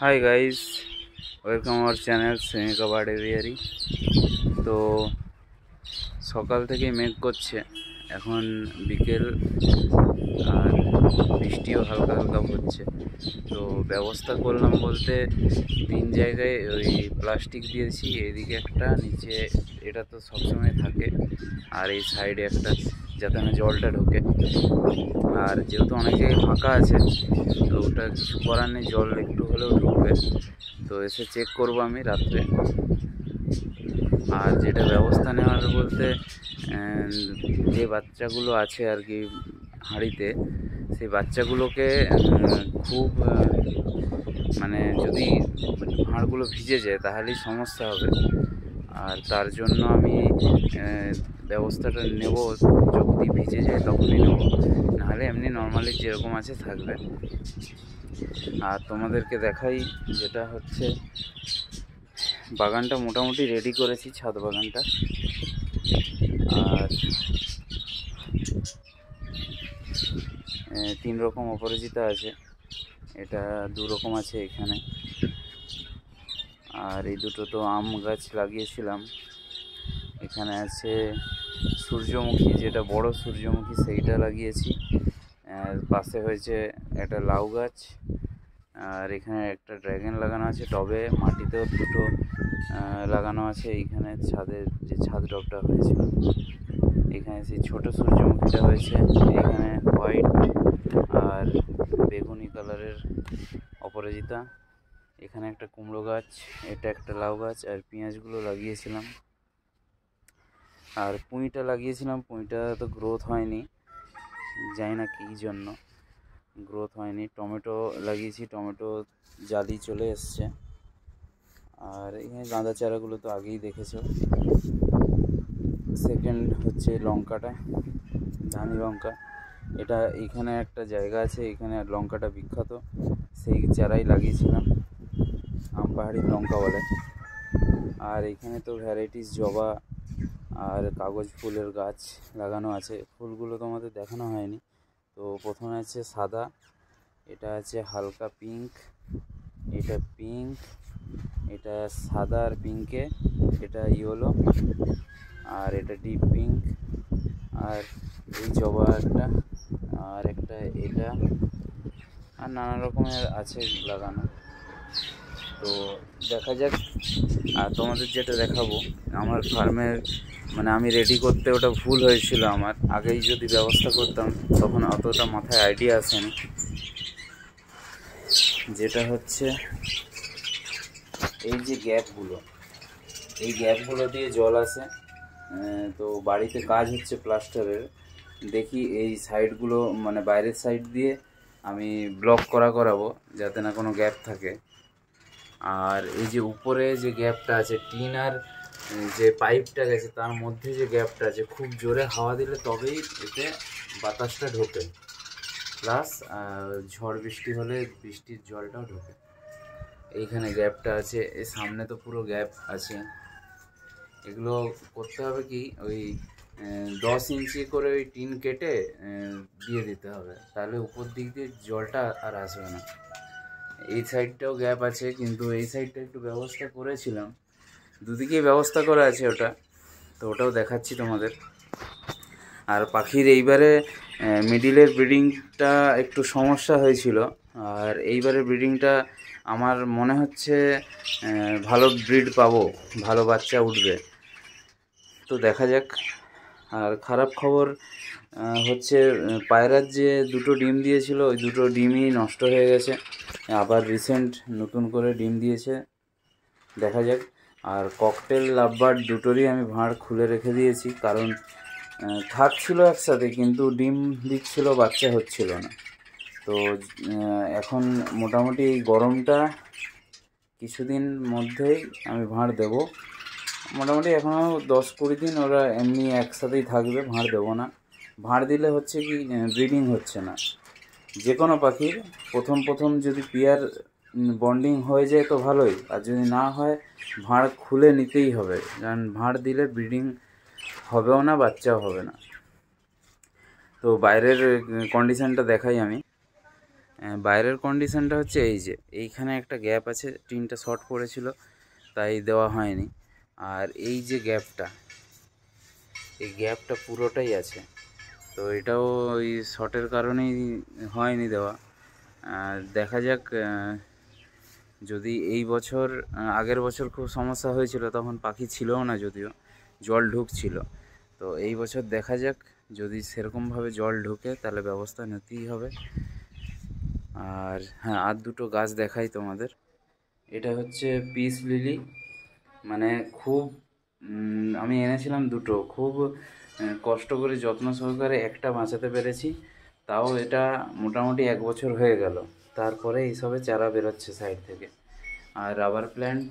High guys, welcome our channel Shrenika bird aviary. তো সকাল থেকে মেঘ করছে, এখন বিকেল আর বৃষ্টিও হালকা হালকা হচ্ছে। তো ব্যবস্থা করলাম বলতে 3 জায়গায় ওই প্লাস্টিক দিয়েছি, এদিকে একটা, নিচে এটা তো সবসময় থাকে, আর এই সাইডে একটা, যাতে না জলটা ঢোকে। আর যেহেতু অনেক জায়গায় ফাঁকা আছে, তো ওটা কিছু করার নেই, জল একটু হলেও ঢুকবে। তো এসে চেক করব আমি রাত্রে। আর যেটা ব্যবস্থা নেওয়ার বলতে, যে বাচ্চাগুলো আছে আর কি হাঁড়িতে, সেই বাচ্চাগুলোকে খুব মানে যদি হাড়গুলো ভিজে যায় তাহলেই সমস্যা হবে। আর তার জন্য আমি ব্যবস্থাটা নেব, যদি ভিজে যায় তখনই নেব, নাহলে এমনি নর্মালি যেরকম আছে থাকবে। আর তোমাদেরকে দেখাই, যেটা হচ্ছে বাগানটা মোটামুটি রেডি করেছি, ছাদ বাগানটা। আর 3 রকম অপরাজিতা আছে, এটা 2 রকম আছে এখানে। আর এই দুটো তো আম গাছ লাগিয়েছিলাম। এখানে আছে সূর্যমুখী, যেটা বড় সূর্যমুখী, সেইটা লাগিয়েছি। পাশে হয়েছে একটা লাউ গাছ। আর এখানে একটা ড্রাগন লাগানো আছে টবে, মাটিতেও দুটো লাগানো আছে। এইখানে ছাদের যে ছাদ টবটা হয়েছিল, এখানে সেই ছোট সূর্যমুখীটা হয়েছে। এখানে হোয়াইট আর বেগুনি কালারের অপরাজিতা। এখানে একটা কুমড়ো গাছ, এটা একটা লাউ গাছ, আর পেঁয়াজগুলো লাগিয়েছিলাম। আর পুঁইটা লাগিয়েছিলাম, পুঁইটা তো গ্রোথ হয়নি, জানি না কী জন্য গ্রোথ হয়নি। টমেটো লাগিয়েছি, টমেটো জালি চলে এসছে। আর এখানে গাঁদা চারাগুলো তো আগেই দেখেছো। সেকেন্ড হচ্ছে লঙ্কাটা, ধানি লঙ্কা। এটা এখানে একটা জায়গা আছে, এখানে লঙ্কাটা বিখ্যাত, সেই চারাই লাগিয়েছিলাম, আমপাহাড়ির লঙ্কা বলে। আর এখানে তো ভ্যারাইটিস জবা আর কাগজ ফুলের গাছ লাগানো আছে। ফুলগুলো তোমাদের দেখানো হয়নি। তো প্রথমে আছে সাদা, এটা আছে হালকা পিঙ্ক, এটা পিঙ্ক, এটা সাদা আর পিঙ্কে, এটা ইয়েলো, আর এটা ডিপ পিঙ্ক, আর এই জবা একটা, আর একটা এটা, আর নানা রকমের আছে লাগানো। তো দেখা যাক। আর তোমাদের যেটা দেখাবো, আমার ফার্মের মানে আমি রেডি করতে ওটা ভুল হয়েছিল আমার, আগেই যদি ব্যবস্থা করতাম তখন অতটা মাথায় আইডিয়া আসেনি। যেটা হচ্ছে এই যে গ্যাপগুলো, এই গ্যাপগুলো দিয়ে জল আসে। তো বাড়িতে কাজ হচ্ছে প্লাস্টারের, দেখি এই সাইডগুলো মানে বাইরের সাইড দিয়ে আমি ব্লক করাবো, যাতে না কোনো গ্যাপ থাকে। আর এই যে উপরে যে গ্যাপটা আছে, টিন আর যে পাইপটা গেছে তার মধ্যে যে গ্যাপটা আছে, খুব জোরে হাওয়া দিলে তবেই এতে বাতাসটা ঢোকে, প্লাস ঝড় বৃষ্টি হলে বৃষ্টির জলটাও ঢোকে। এইখানে গ্যাপটা আছে, এর সামনে তো পুরো গ্যাপ আছে। এগুলো করতে হবে কি, ওই 10 ইঞ্চি করে ওই টিন কেটে দিয়ে দিতে হবে, তাহলে উপর দিক দিয়ে জলটা আর আসবে না। এই সাইডটাও গ্যাপ আছে, কিন্তু এই সাইডটা একটু ব্যবস্থা করেছিলাম, দুদিকেই ব্যবস্থা করা আছে ওটা, তো ওটাও দেখাচ্ছি তোমাদের। আর পাখির এইবারে মিডিলের ব্রিডিংটা একটু সমস্যা হয়েছিল, আর এইবারের ব্রিডিংটা আমার মনে হচ্ছে ভালো ব্রিড পাবো, ভালো বাচ্চা উঠবে, তো দেখা যাক। আর খারাপ খবর হচ্ছে, পায়রার যে 2টো ডিম দিয়েছিল, ওই 2টো ডিমই নষ্ট হয়ে গেছে, আবার রিসেন্ট নতুন করে ডিম দিয়েছে, দেখা যাক। আর ককটেল লাভবার্ড দুটোরই আমি ভাঁড় খুলে রেখে দিয়েছি, কারণ থাকছিল একসাথে কিন্তু ডিম দিচ্ছিল, বাচ্চা হচ্ছিল না। তো এখন মোটামুটি এই গরমটা কিছুদিন মধ্যেই আমি ভাঁড় দেব, মোটামুটি এখনও 10-20 দিন ওরা এমনি একসাথেই থাকবে, ভাঁড় দেবো না। ভাঁড় দিলে হচ্ছে কি, ব্রিডিং হচ্ছে না। যে কোনো পাখির প্রথম যদি পেয়ার বন্ডিং হয়ে যায় তো ভালোই, আর যদি না হয় ভাঁড় খুলে নিতেই হবে, কারণ ভাঁড় দিলে ব্রিডিং হবেও না, বাচ্চাও হবে না। তো বাইরের কন্ডিশনটা দেখাই আমি। বাইরের কন্ডিশনটা হচ্ছে এই যে এইখানে একটা গ্যাপ আছে, টিনটা শর্ট পড়েছিল তাই দেওয়া হয়নি। আর এই যে গ্যাপটা, এই গ্যাপটা পুরোটাই আছে, তো এটাও ওই শর্টের কারণেই হয়নি দেওয়া। দেখা যাক, যদি এই বছর, আগের বছর খুব সমস্যা হয়েছিল, তখন পাখি ছিলও না, যদিও জল ঢুকছিল। তো এই বছর দেখা যাক, যদি সেরকমভাবে জল ঢুকে তাহলে ব্যবস্থা নিতেই হবে। আর হ্যাঁ, আর দুটো গাছ দেখাই তোমাদের। এটা হচ্ছে পিস লিলি, মানে খুব আমি এনেছিলাম দুটো, খুব কষ্ট করে যত্ন সহকারে একটা বাঁচাতে পেরেছি। তাও এটা মোটামুটি 1 বছর হয়ে গেল, তারপরে এইসবে চারা বেরোচ্ছে সাইড থেকে। আর রাবার প্ল্যান্ট